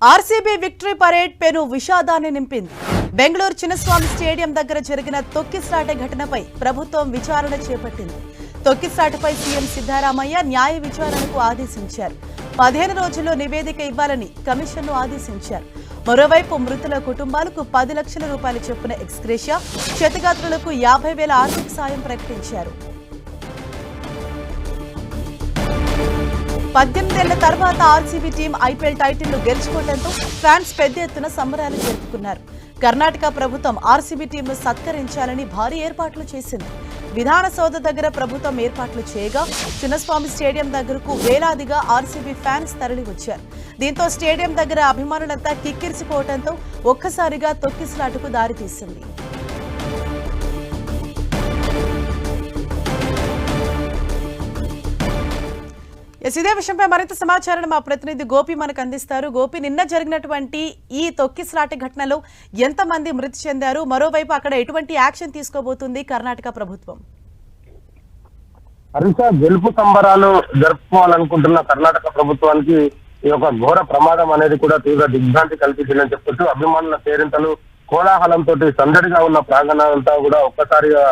RCB victory parade పెను విషాదాన్ని నింపింది. బెంగళూరు చిన్నస్వామి స్టేడియం దగ్గర జరిగిన తొక్కిసలాట ఘటనపై ప్రభుత్వం విచారణ చేపట్టింది. తొక్కిసలాటపై సీఎం సిద్ధరామయ్య న్యాయ విచారణకు ఆదేశించారు. 15 రోజుల్లో నివేదిక ఇవ్వాలని కమిషన్ను ఆదేశించారు. మరోవైపు మృతుల కుటుంబాలకు 10 లక్షల రూపాయల చొప్పున ఎక్స్గ్రేషియా, క్షతగాత్రులకు 50,000 ఆర్థిక సాయం ప్రకటించారు. 18 ఏళ్ల తర్వాత ఆర్సీబీ టీం ఐపీఎల్ టైటిల్ను గెలుచుకోవడంతో ఫ్యాన్స్ పెద్ద ఎత్తున సంబరాలు జరుపుకున్నారు. కర్ణాటక ప్రభుత్వం ఆర్సీబీ టీంను సత్కరించాలని భారీ ఏర్పాట్లు చేసింది. విధాన సౌధ దగ్గర ప్రభుత్వం ఏర్పాట్లు చేయగా చిన్నస్వామి స్టేడియం దగ్గరకు వేలాదిగా ఆర్సీబీ ఫ్యాన్స్ తరలి వచ్చారు. దీంతో స్టేడియం దగ్గర అభిమానులంతా కిక్కిరిసిపోవడంతో ఒక్కసారిగా తొక్కిసలాటకు దారితీసింది. ఇదే విషయంపై మరింత సమాచారాన్ని మా ప్రతినిధి గోపి మనకు అందిస్తారు. గోపి, నిన్న జరిగినటువంటి ఈ తొక్కిసలాట ఘటనలో ఎంతమంది మృతి చెందారు? మరోవైపు అక్కడ ఎటువంటి యాక్షన్ తీసుకోబోతుంది కర్ణాటక ప్రభుత్వం? హరీష, గెలుపు సంబరాలు జరుపుకోవాలనుకుంటున్న కర్ణాటక ప్రభుత్వానికి ఈ యొక్క ఘోర ప్రమాదం అనేది కూడా తీవ్ర దిగ్భ్రాంతి కల్పించిందని చెప్పొచ్చు. అభిమానుల పేరింతలు కోలాహలంతో సందడిగా ఉన్న ప్రాంగణాలంతా కూడా ఒక్కసారిగా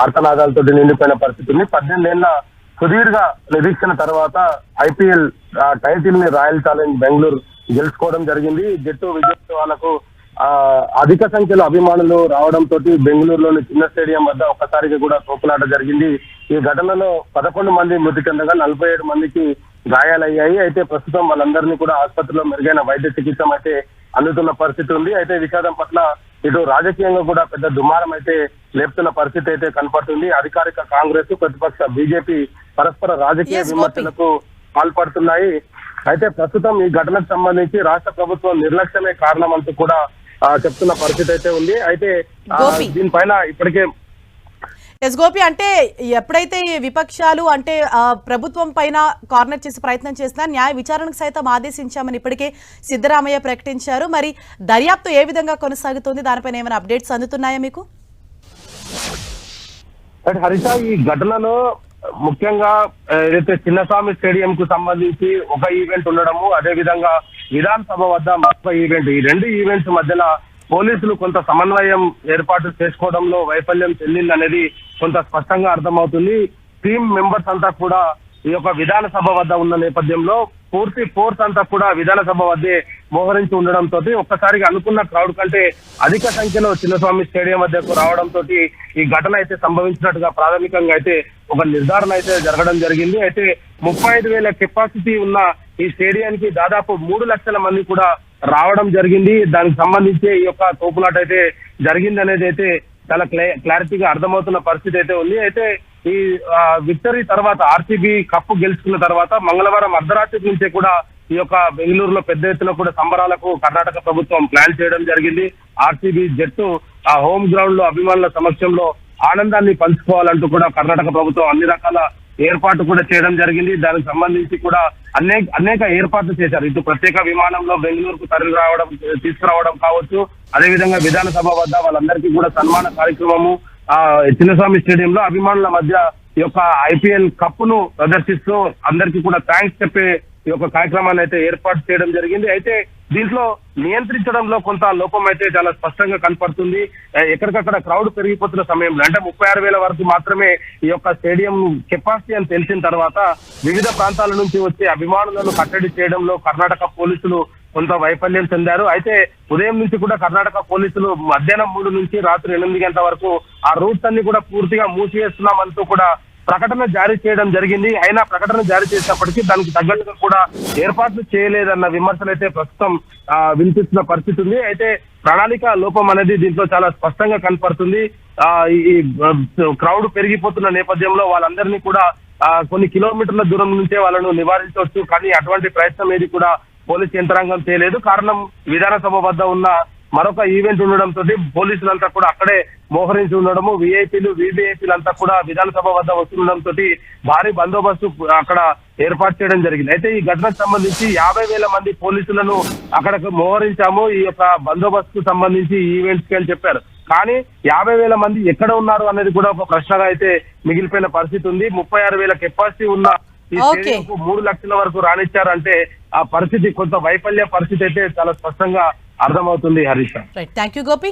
ఆర్తనాదాలతో నిండిపోయిన పరిస్థితి ఉంది. 18 ఏళ్ల సుదీర్ఘ నిరీక్షణ తర్వాత ఐపీఎల్ టైటిల్ ని రాయల్ ఛాలెంజ్ బెంగళూరు గెలుచుకోవడం జరిగింది. జట్టు విజయోత్సవాలకు అధిక సంఖ్యలో అభిమానులు రావడంతో బెంగళూరులోని చిన్న స్టేడియం వద్ద ఒక్కసారిగా కూడా తోపులాట జరిగింది. ఈ ఘటనలో 11 మంది మృతి చెందగా 47 మందికి గాయాలయ్యాయి. అయితే ప్రస్తుతం వాళ్ళందరినీ కూడా ఆసుపత్రిలో మెరుగైన వైద్య చికిత్స అయితే అందుతున్న పరిస్థితి ఉంది. అయితే విషాదం పట్ల ఇటు రాజకీయంగా కూడా పెద్ద దుమారం అయితే లేపుతున్న పరిస్థితి అయితే కనపడుతుంది. అధికారిక కాంగ్రెస్, ప్రతిపక్ష బీజేపీ పరస్పర రాజకీయ విమర్శలకు పాల్పడుతున్నాయి. అయితే ప్రస్తుతం ఈ ఘటనకు సంబంధించి రాష్ట్ర ప్రభుత్వం నిర్లక్ష్యమే కారణం అంటూ కూడా చెప్తున్న పరిస్థితి అయితే ఉంది. అయితే దీనిపైన ఇప్పటికే గోపి, అంటే ఎప్పుడైతే ఈ విపక్షాలు అంటే ప్రభుత్వం పైన కార్నర్ చేసే ప్రయత్నం చేసినా న్యాయ విచారణకు సైతం ఆదేశించామని ఇప్పటికే సిద్ధరామయ్య ప్రకటించారు. మరి దర్యాప్తు ఏ విధంగా కొనసాగుతుంది? దానిపైన ఏమైనా అప్డేట్స్ అందుతున్నాయా మీకు? హరిత, ఈ ఘటనలో ముఖ్యంగా ఏదైతే చిన్నస్వామి స్టేడియం కు సంబంధించి ఒక ఈవెంట్ ఉండడము, అదే విధంగా విధాన సభ వద్ద మరొక ఈవెంట్, ఈ 2 ఈవెంట్స్ మధ్యలో పోలీసులు కొంత సమన్వయం ఏర్పాటు చేసుకోవడంలో వైఫల్యం చెందిందనేది కొంత స్పష్టంగా అర్థమవుతుంది. టీమ్ మెంబర్స్ అంతా కూడా ఈ యొక్క విధాన సభ వద్ద ఉన్న నేపథ్యంలో పూర్తి ఫోర్స్ అంతా కూడా విధాన సభ వద్దే మోహరించి ఉండడంతో ఒక్కసారిగా అనుకున్న క్రౌడ్ కంటే అధిక సంఖ్యలో చిన్నస్వామి స్టేడియం వద్దకు రావడంతో ఈ ఘటన అయితే సంభవించినట్టుగా ప్రాథమికంగా అయితే ఒక నిర్ధారణ అయితే జరగడం జరిగింది. అయితే 35,000 కెపాసిటీ ఉన్న ఈ స్టేడియానికి దాదాపు 3 లక్షల మంది కూడా రావడం జరిగింది. దానికి సంబంధించి ఈ యొక్క తోపులాట అయితే జరిగింది అనేది అయితే చాలా క్లారిటీగా అర్థమవుతున్న పరిస్థితి అయితే ఉంది. అయితే ఈ విక్టరీ తర్వాత ఆర్సీబీ కప్పు గెలుచుకున్న తర్వాత మంగళవారం అర్ధరాత్రి నుంచే కూడా ఈ యొక్క బెంగళూరులో పెద్ద ఎత్తున కూడా సంబరాలకు కర్ణాటక ప్రభుత్వం ప్లాన్ చేయడం జరిగింది. ఆర్సీబీ జట్టు ఆ హోమ్ గ్రౌండ్ లో అభిమానుల సమక్షంలో ఆనందాన్ని పంచుకోవాలంటూ కూడా కర్ణాటక ప్రభుత్వం అన్ని రకాల ఏర్పాటు కూడా చేయడం జరిగింది. దానికి సంబంధించి కూడా అనేక ఏర్పాట్లు చేశారు. ఇటు ప్రత్యేక విమానంలో బెంగళూరుకు తీసుకురావడం కావచ్చు, అదేవిధంగా విధాన సభ వద్ద వాళ్ళందరికీ కూడా సన్మాన కార్యక్రమము చిన్నస్వామి స్టేడియంలో అభిమానుల మధ్య ఈ యొక్క ఐపీఎల్ కప్పును ప్రదర్శిస్తూ అందరికీ కూడా థ్యాంక్స్ చెప్పే ఈ యొక్క కార్యక్రమాన్ని అయితే ఏర్పాటు చేయడం జరిగింది. అయితే దీంట్లో నియంత్రించడంలో కొంత లోపం అయితే చాలా స్పష్టంగా కనపడుతుంది. ఎక్కడికక్కడ క్రౌడ్ పెరిగిపోతున్న సమయంలో అంటే 36,000 వరకు మాత్రమే ఈ యొక్క స్టేడియం కెపాసిటీ అని తెలిసిన తర్వాత వివిధ ప్రాంతాల నుంచి వచ్చే అభిమానులను కట్టడి చేయడంలో కర్ణాటక పోలీసులు కొంత వైఫల్యం చెందారు. అయితే ఉదయం నుంచి కూడా కర్ణాటక పోలీసులు మధ్యాహ్నం 3 నుంచి రాత్రి 8 గంటల వరకు ఆ రూట్స్ అన్ని కూడా పూర్తిగా మూసివేస్తున్నామంటూ కూడా ప్రకటన జారీ చేయడం జరిగింది. అయినా ప్రకటన జారీ చేసినప్పటికీ దానికి తగ్గట్టుగా కూడా ఏర్పాట్లు చేయలేదన్న విమర్శలు అయితే ప్రస్తుతం వినిపిస్తున్న పరిస్థితి ఉంది. అయితే ప్రణాళిక లోపం అనేది దీంట్లో చాలా స్పష్టంగా కనపడుతుంది. ఈ క్రౌడ్ పెరిగిపోతున్న నేపథ్యంలో వాళ్ళందరినీ కూడా కొన్ని కిలోమీటర్ల దూరం నుంచే వాళ్ళను నివారించవచ్చు, కానీ అటువంటి ప్రయత్నం ఏది కూడా పోలీస్ యంత్రాంగం చేయలేదు. కారణం విధాన సభ వద్ద ఉన్న మరొక ఈవెంట్ ఉండడంతో పోలీసులంతా కూడా అక్కడే మోహరించి ఉండడము, విఐపీలు వివిఐపీలు అంతా కూడా విధాన సభ వద్ద వస్తుండడంతో భారీ బందోబస్తు అక్కడ ఏర్పాటు చేయడం జరిగింది. అయితే ఈ ఘటనకు సంబంధించి 50,000 మంది పోలీసులను అక్కడకు మోహరించాము ఈ యొక్క బందోబస్తుకు సంబంధించి ఈవెంట్స్ కి అని చెప్పారు. కానీ 50,000 మంది ఎక్కడ ఉన్నారు అనేది కూడా ఒక ప్రశ్నగా అయితే మిగిలిపోయిన పరిస్థితి ఉంది. 36,000 కెపాసిటీ ఉన్న ఈ స్టేడియంకు 3 లక్షల వరకు రానిచ్చారంటే ఆ పరిస్థితి కొంత వైఫల్య పరిస్థితి అయితే చాలా స్పష్టంగా అర్థమవుతుంది Harish. Right, thank you Gopi.